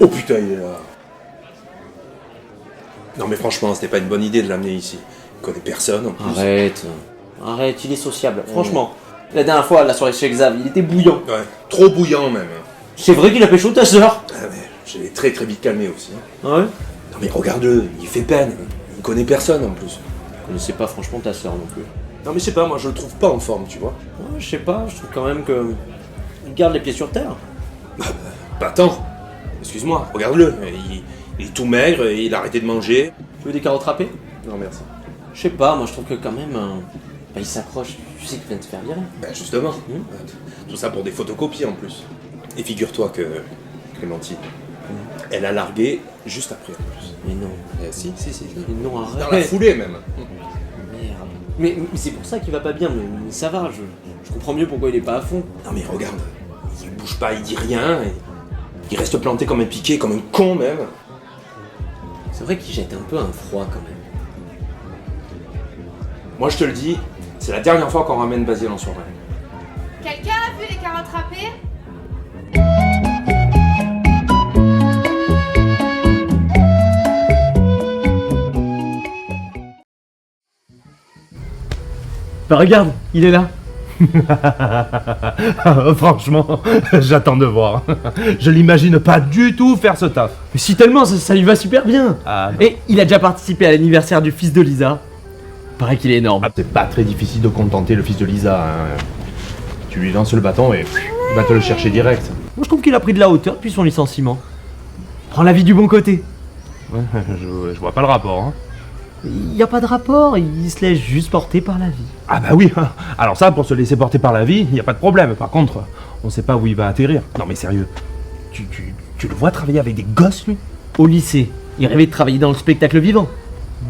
Oh putain, il est là. Non mais franchement, c'était pas une bonne idée de l'amener ici. Il connaît personne en plus. Arrête, il est sociable, franchement. La dernière fois, la soirée chez Xav, il était bouillant. Ouais, trop bouillant même. C'est vrai qu'il a pécho ta sœur. Ah mais je l'ai très très vite calmé aussi. Ah ouais? Non mais regarde-le, il fait peine. Il connaît personne en plus. Je connaissais pas franchement ta sœur non plus. Non mais je sais pas, moi je le trouve pas en forme, tu vois. Ouais, je sais pas, je trouve quand même que... Il garde les pieds sur terre. Pas tant. Excuse-moi, regarde-le. Il est tout maigre, et il a arrêté de manger. Tu veux des carottes râpées? Non merci. Je sais pas, moi je trouve que quand même... il s'accroche, tu sais qu'il vient de te faire virer. Ben justement. Tout ça pour des photocopies en plus. Et figure-toi que Clémentine, elle a largué juste après en plus. Mais non. Si. Mais non, arrête. Dans la foulée même. Merde. Mais c'est pour ça qu'il va pas bien, mais ça va, je comprends mieux pourquoi il est pas à fond. Non mais regarde, il bouge pas, il dit rien, et il reste planté comme un piqué, comme un con même. C'est vrai qu'il jette un peu un froid quand même. Moi je te le dis, c'est la dernière fois qu'on ramène Basile en soirée. Quelqu'un a vu les carottes râpées? Bah regarde, il est là. Franchement, j'attends de voir. Je l'imagine pas du tout faire ce taf. Mais si tellement, ça lui va super bien. Ah, non. Et il a déjà participé à l'anniversaire du fils de Lisa. Paraît qu'il est énorme. Ah, c'est pas très difficile de contenter le fils de Lisa. Hein. Tu lui lances le bâton et il va te le chercher direct. Moi je trouve qu'il a pris de la hauteur depuis son licenciement. Prends la vie du bon côté. Ouais, je vois pas le rapport. Hein. Il n'y a pas de rapport, il se laisse juste porter par la vie. Ah bah oui, hein. Alors ça, pour se laisser porter par la vie, y a pas de problème. Par contre, on sait pas où il va atterrir. Non mais sérieux, tu le vois travailler avec des gosses, lui? Au lycée, il rêvait de travailler dans le spectacle vivant.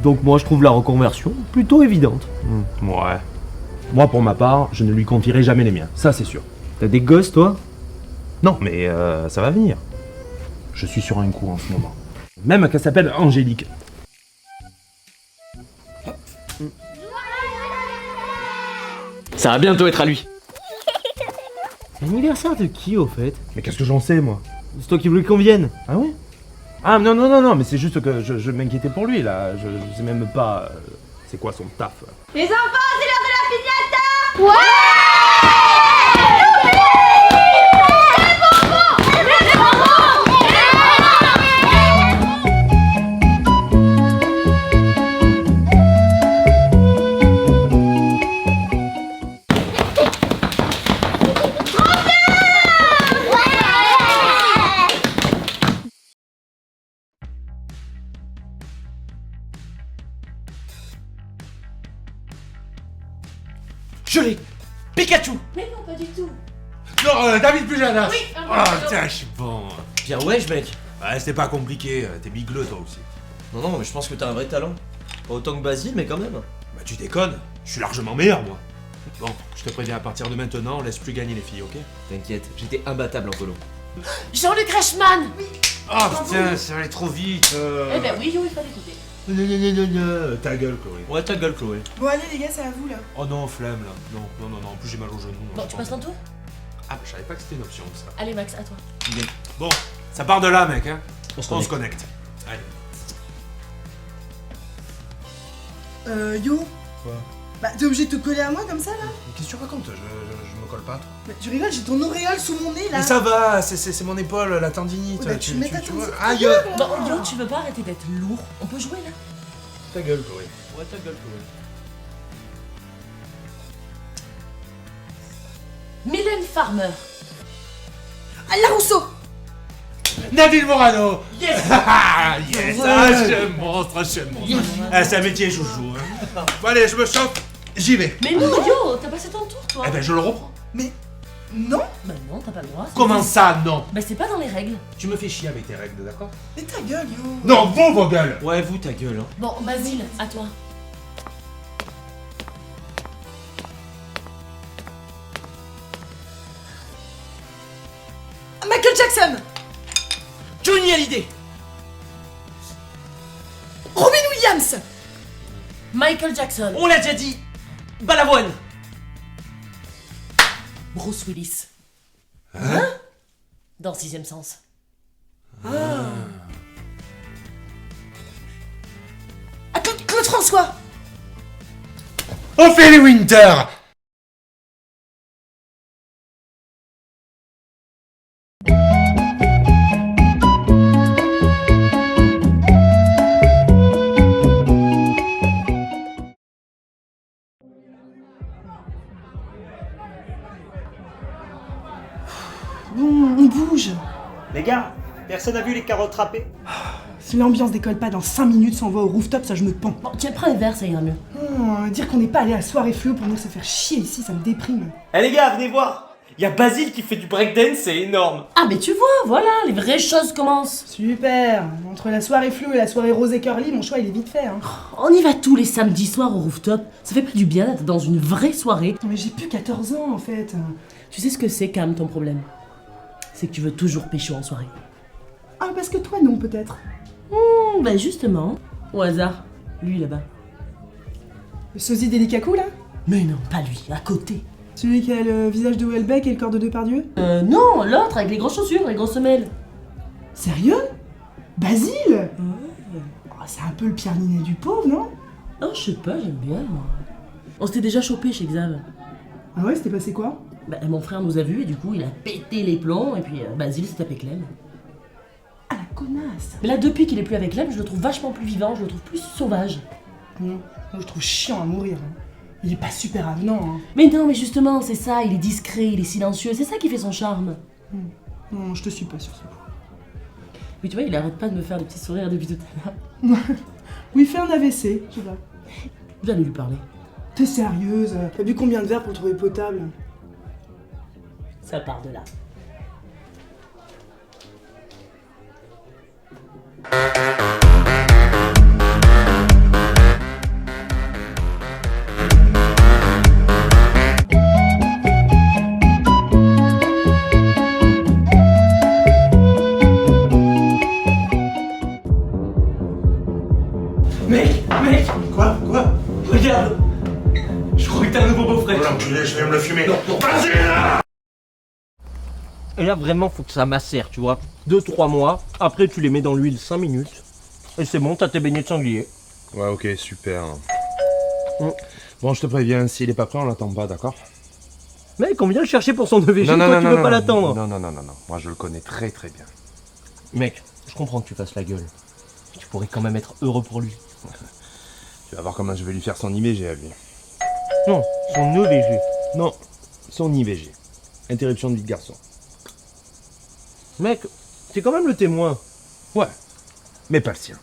Donc moi je trouve la reconversion plutôt évidente. Ouais. Moi, pour ma part, je ne lui confierai jamais les miens. Ça, c'est sûr. T'as des gosses toi? Non, mais ça va venir. Je suis sur un coup en ce moment. Même qu'elle s'appelle Angélique. Ça va bientôt être à lui. L'anniversaire de qui au fait? Mais qu'est-ce que j'en sais, moi? C'est toi qui voulais qu'on vienne? Ah oui? Ah non, mais c'est juste que je m'inquiétais pour lui, là. Je sais même pas... c'est quoi son taf? Les enfants, c'est l'heure de la piñata! Ouais! Je l'ai! Pikachu! Mais non, pas du tout. Non, David Pujadas! Oui, Ah, tiens, je suis bon. Bien wesh mec. Ouais, c'était pas compliqué, t'es bigleux toi aussi. Non, mais je pense que t'as un vrai talent. Pas autant que Basile, mais quand même. Bah tu déconnes, je suis largement meilleur moi. Bon, je te préviens, à partir de maintenant, on laisse plus gagner les filles, ok? T'inquiète, j'étais imbattable en polo. Jean-Luc Reichmann! Oh putain, ça allait trop vite. Eh ben oui, il fallait écouter. Ta gueule, Chloé. Ouais, ta gueule, Chloé. Bon allez les gars, c'est à vous là. Oh non, flemme là. Non, en plus j'ai mal au genou. Bon, tu passes ton tour? Ah, bah, je savais pas que c'était une option ça. Allez Max, à toi. Bon, ça part de là, mec, hein. On se On se connecte. connecte. Allez. Yo. Quoi? Bah t'es obligé de te coller à moi comme ça là? Qu'est-ce que tu racontes? Je me colle pas, toi. Mais tu rigoles, j'ai ton auréole sous mon nez là. Mais ça va, c'est mon épaule, la tendinite. Ouais, bah, tu mets ta vois. tendinite. Aïe! Bon, Yo, tu veux pas arrêter d'être lourd? On peut jouer là? Ta gueule, Chloé. Ouais, ta gueule, Chloé. Mylène Farmer. Ah la Rousseau. Nadine Morano! Yes! Yes! Ah, je suis un monstre, Ah, c'est un métier, joujou. Hein. Bon, allez, je me chauffe, j'y vais. Mais non, Yo, t'as passé ton tour toi. Eh ben, je le reprends. Mais non. Bah non, t'as pas le droit. Comment ça, non? Bah c'est pas dans les règles. Tu me fais chier avec tes règles, d'accord? Mais ta gueule yo. Non, vous, vos gueules! Ouais, vous, ta gueule, hein. Bon, Basile, à toi. Michael Jackson. Johnny Hallyday. Robin Williams. Michael Jackson. On l'a déjà dit. Balavoine. Bruce Willis. Hein? Dans Sixième Sens. Ah, Claude François. Ophélie Winter! Bon, on bouge. Les gars, personne n'a vu les carottes râpées? Si l'ambiance décolle pas dans 5 minutes sans voix au rooftop, ça je me pends. Bon, tiens, prends un verre, ça ira mieux. Dire qu'on n'est pas allé à la soirée fluo pour venir se faire chier ici, ça me déprime. Eh les gars, venez voir. Il y a Basile qui fait du breakdance, c'est énorme. Ah, mais tu vois, voilà, les vraies choses commencent. Super. Entre la soirée fluo et la soirée rosé curly, mon choix il est vite fait. Hein. On y va tous les samedis soirs au rooftop. Ça fait pas du bien d'être dans une vraie soirée. Non mais j'ai plus 14 ans en fait. Tu sais ce que c'est, Cam, ton problème? C'est que tu veux toujours pécho en soirée. Ah parce que toi non peut-être. Ben justement, au hasard, lui là-bas. Le sosie d'Elikaku là? Mais non, pas lui, à côté. Celui qui a le visage de Houellebecq et le corps de Depardieu? Non, l'autre avec les grosses chaussures, les grosses semelles. Sérieux? Basile? Oh, c'est un peu le Pierre Ninet du pauvre, non? Oh, je sais pas, j'aime bien, moi. On s'était déjà chopé chez Xav. Ah ouais, c'était passé quoi? Ben, mon frère nous a vus et du coup, il a pété les plombs et puis Basile s'est tapé Clem. Ah la connasse! Mais là, depuis qu'il est plus avec Clem, je le trouve vachement plus vivant, je le trouve plus sauvage. Moi je trouve chiant à mourir. Hein. Il est pas super avenant. Hein. Mais non, mais justement, c'est ça, il est discret, il est silencieux, c'est ça qui fait son charme. Non, je te suis pas sur ce point. Mais tu vois, il arrête pas de me faire des petits sourires depuis tout à l'heure. Oui, fais un AVC, je sais pas. Vous allez lui parler. T'es sérieuse? T'as bu combien de verres pour le trouver potable? Ça part de là. Mec, Quoi? regarde. Je crois que t'as un nouveau beau-frère. Oh l'enculé, je vais me le fumer. Vas-y là! Et là, vraiment, faut que ça macère, tu vois. 2-3 mois, après tu les mets dans l'huile 5 minutes. Et c'est bon, t'as tes beignets de sanglier. Ouais, ok, super. Bon, je te préviens, s'il est pas prêt, on l'attend pas, d'accord? Mec, on vient le chercher pour son EVG, toi tu veux pas l'attendre. Non. Moi, je le connais très très bien. Mec, je comprends que tu fasses la gueule. Tu pourrais quand même être heureux pour lui. Tu vas voir comment je vais lui faire son IVG à lui. Non, son EVG. Non, son IVG. Interruption de vie de garçon. Mec, t'es quand même le témoin. Ouais, mais pas le sien.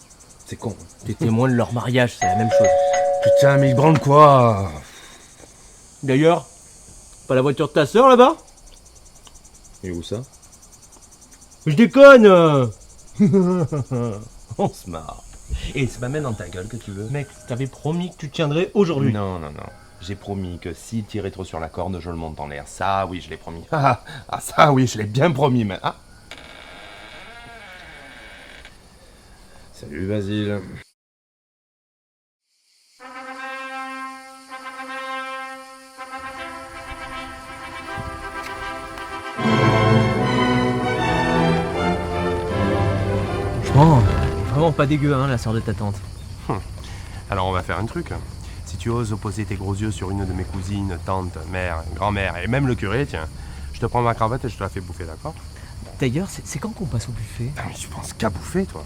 C'est con. T'es témoin de leur mariage, c'est la même chose. Putain, mais il branle quoi? D'ailleurs, pas la voiture de ta sœur là-bas? Et où ça? Je déconne. On se marre. Et c'est pas même dans ta gueule que tu veux. Mec, t'avais promis que tu tiendrais aujourd'hui. Non. J'ai promis que s'il tirait trop sur la corde, je le monte en l'air. Ça, oui, je l'ai promis. Ah, ça, oui, je l'ai bien promis, mais... Ah. Salut, Basile. Franchement, vraiment pas dégueu, hein, la sœur de ta tante. Alors on va faire un truc. Si tu oses opposer tes gros yeux sur une de mes cousines, tante, mère, grand-mère et même le curé, tiens, je te prends ma cravate et je te la fais bouffer, d'accord? D'ailleurs, c'est quand qu'on passe au buffet? Ah, mais tu penses qu'à bouffer, toi?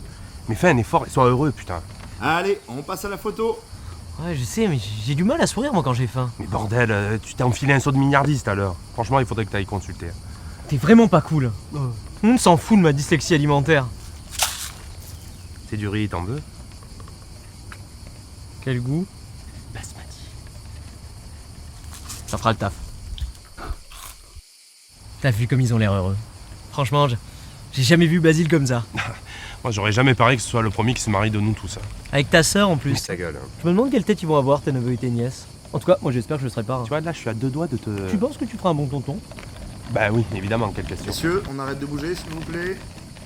Mais fais un effort et sois heureux, putain. Allez, on passe à la photo. Ouais, je sais, mais j'ai du mal à sourire, moi, quand j'ai faim. Mais bordel, tu t'es enfilé un saut de milliardiste à l'heure. Franchement, il faudrait que t'ailles consulter. T'es vraiment pas cool. Tout le monde s'en fout de ma dyslexie alimentaire. C'est du riz, t'en veux? Quel goût? Basmati. Ça fera le taf. T'as vu comme ils ont l'air heureux. Franchement, j'ai jamais vu Basile comme ça. Moi, j'aurais jamais parié que ce soit le premier qui se marie de nous tous. Avec ta sœur en plus. Ta gueule. Je me demande quelle tête ils vont avoir, tes neveux et tes nièces. En tout cas, moi j'espère que je serai pas. Tu vois, là, je suis à 2 doigts de te... Tu penses que tu feras un bon tonton? Bah oui, évidemment, quelle question. Messieurs, on arrête de bouger, s'il vous plaît.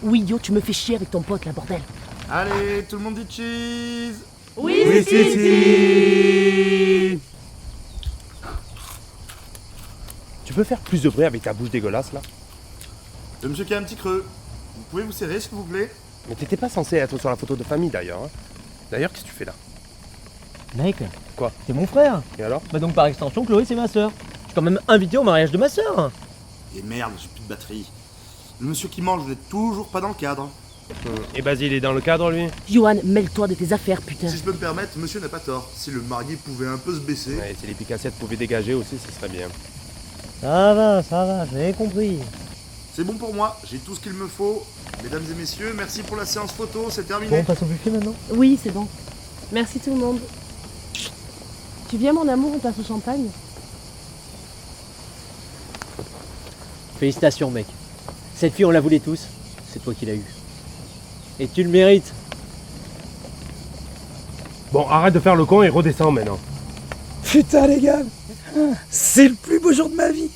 Oui, yo, tu me fais chier avec ton pote, là, bordel. Allez, tout le monde dit cheese. Oui, si. Tu peux faire plus de bruit avec ta bouche dégueulasse, là? Le monsieur qui a un petit creux. Vous pouvez vous serrer, s'il vous plaît? Mais t'étais pas censé être sur la photo de famille d'ailleurs. Hein. D'ailleurs, qu'est-ce que tu fais là? Mec, Quoi? t'es mon frère. Et alors? Bah donc par extension, Chloé, c'est ma sœur. Je suis quand même invité au mariage de ma sœur. Et merde, j'ai plus de batterie. Le monsieur qui mange, vous n'êtes toujours pas dans le cadre. Et Basile est dans le cadre, lui? Johan, mêle-toi de tes affaires, putain. Si je peux me permettre, monsieur n'a pas tort. Si le marié pouvait un peu se baisser... Ouais, si les Picassettes pouvaient dégager aussi, ce serait bien. Ça va, j'avais compris. C'est bon pour moi, j'ai tout ce qu'il me faut. Mesdames et messieurs, merci pour la séance photo, c'est Bon, terminé. on passe au buffet maintenant? Oui, c'est bon. Merci tout le monde. Tu viens, mon amour, on passe au champagne? Félicitations, mec. Cette fille, on la voulait tous. C'est toi qui l'as eue. Et tu le mérites. Bon, arrête de faire le con et redescends maintenant. Putain les gars, c'est le plus beau jour de ma vie.